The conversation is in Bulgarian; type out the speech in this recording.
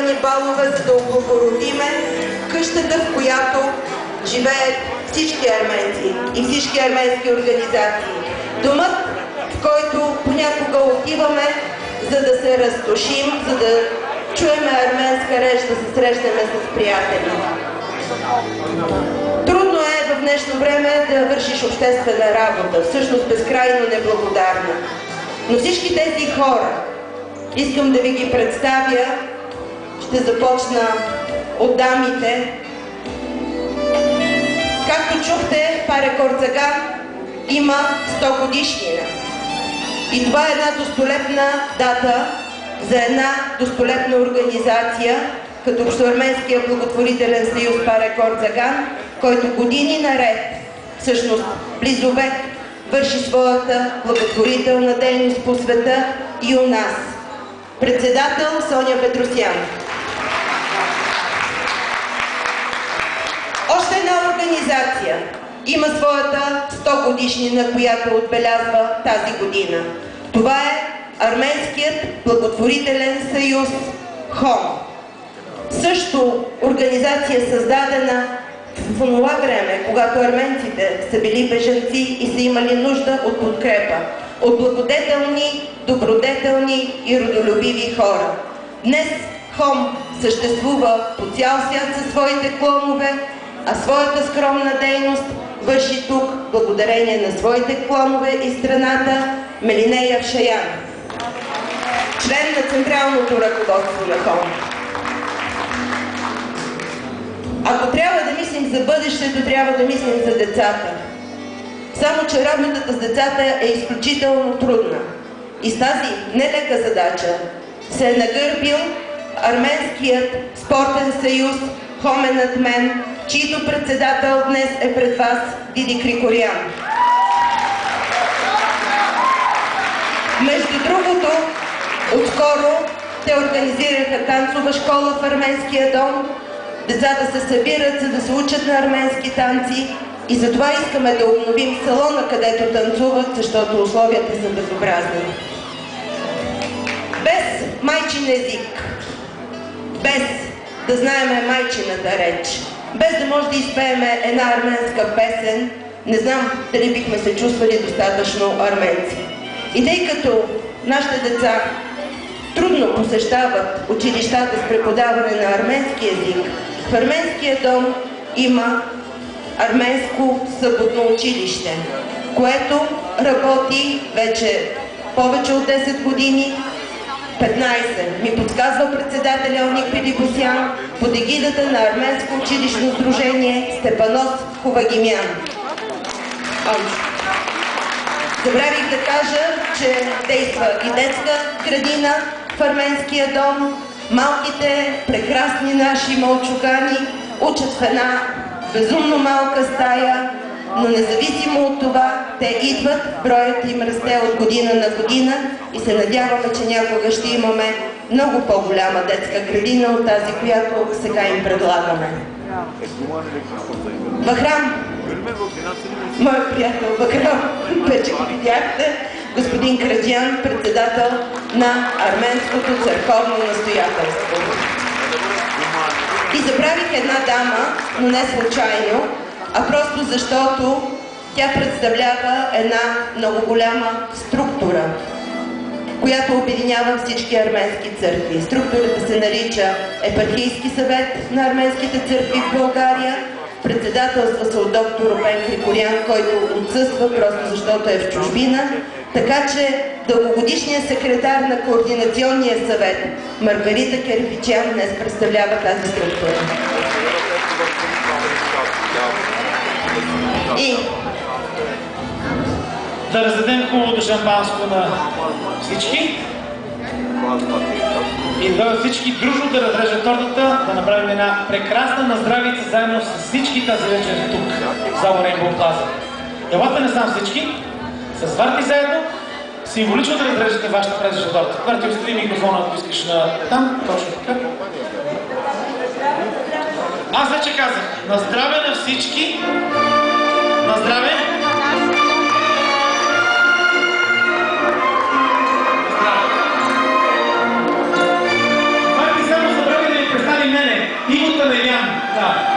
организирани балове, за да облагородиме къщата, в която живеят всички арменци и всички арменски организации. Домът, в който понякога отиваме, за да се разтошим, за да чуем арменска реч, да се срещаме с приятели. Трудно е в днешно време да вършиш обществена работа, всъщност безкрайно неблагодарна. Но всички тези хора, искам да ви ги представя, ще започна от дамите. Както чухте, Паре Корцаган има 100 годишнина. И това е една достолепна дата за една достолепна организация, като Общоарменския благотворителен съюз Паре Корцаган, който години наред, всъщност близо век, върши своята благотворителна дейност по света и у нас. Председател Соня Петросян. Още една организация има своята 100 годишнина, която отбелязва тази година. Това е Арменският благотворителен съюз ХОМ. Също организация създадена в това време, когато арменците са били бежанци и са имали нужда от подкрепа, от благодетелни, добродетелни и родолюбиви хора. Днес ХОМ съществува по цял свят със своите клонове, а своята скромна дейност върши тук, благодарение на своите клонове и страната, Мелинея Шаян, член на централното ръководство на ХОМ. Ако трябва да мислим за бъдещето, трябва да мислим за децата. Само че работата с децата е изключително трудна. И с тази нелека задача се е нагърбил Арменският спортен съюз Хоменът Мен, чийто председател днес е пред вас Диди Крикорян. Между другото, отскоро те организираха танцова школа в Арменския дом. Децата се събират, за да се учат на арменски танци и затова искаме да обновим салона, където танцуват, защото условията са безобразни. Без майчин език, без да знаем майчината реч, без да може да изпеем една арменска песен, не знам дали бихме се чувствали достатъчно арменци. И тъй като нашите деца трудно посещават училищата с преподаване на арменски език, в Арменския дом има арменско съботно училище, което работи вече повече от 10 години, 15, ми подсказва председателя Оник Пилипосян, под егидата на Арменско училищно сдружение Степанос Хувагимян. Забравих да кажа, че действа и детска градина в Арменския дом. Малките, прекрасни наши малчугани учат в една безумно малка стая, но независимо от това, те идват, броят им расте от година на година и се надяваме, че някога ще имаме много по-голяма детска градина от тази, която сега им предлагаме. Бахрам, моят приятел Бахрам, вече го видяхте, господин Краджиян, председател на Арменското църковно настоятелство. И забравих една дама, но не случайно, а просто защото тя представлява една много голяма структура, която обединява всички арменски църкви. Структурата се нарича Епархийски съвет на арменските църкви в България. Председателства се от доктор Опен Крикорян, който отсъства просто защото е в чужбина. Така че дългогодишният секретар на Координационния съвет Маргарита Керфичян днес представлява тази структура. И да раздадем хубавото шампанско на всички. И да всички дружно да разрежат тортата, да направим една прекрасна наздравица заедно с всички тази вечер тук, в зала Рейнбоу Плаза. Елате не сам всички, с Варти заедно, символично да разрежете вашата предишна торта. Варти, остави микрофона, ако искаш на там, точно така. Аз вече казах, на здраве на всички, на здраве! Варти, само забрави да Иво Танелян. Да.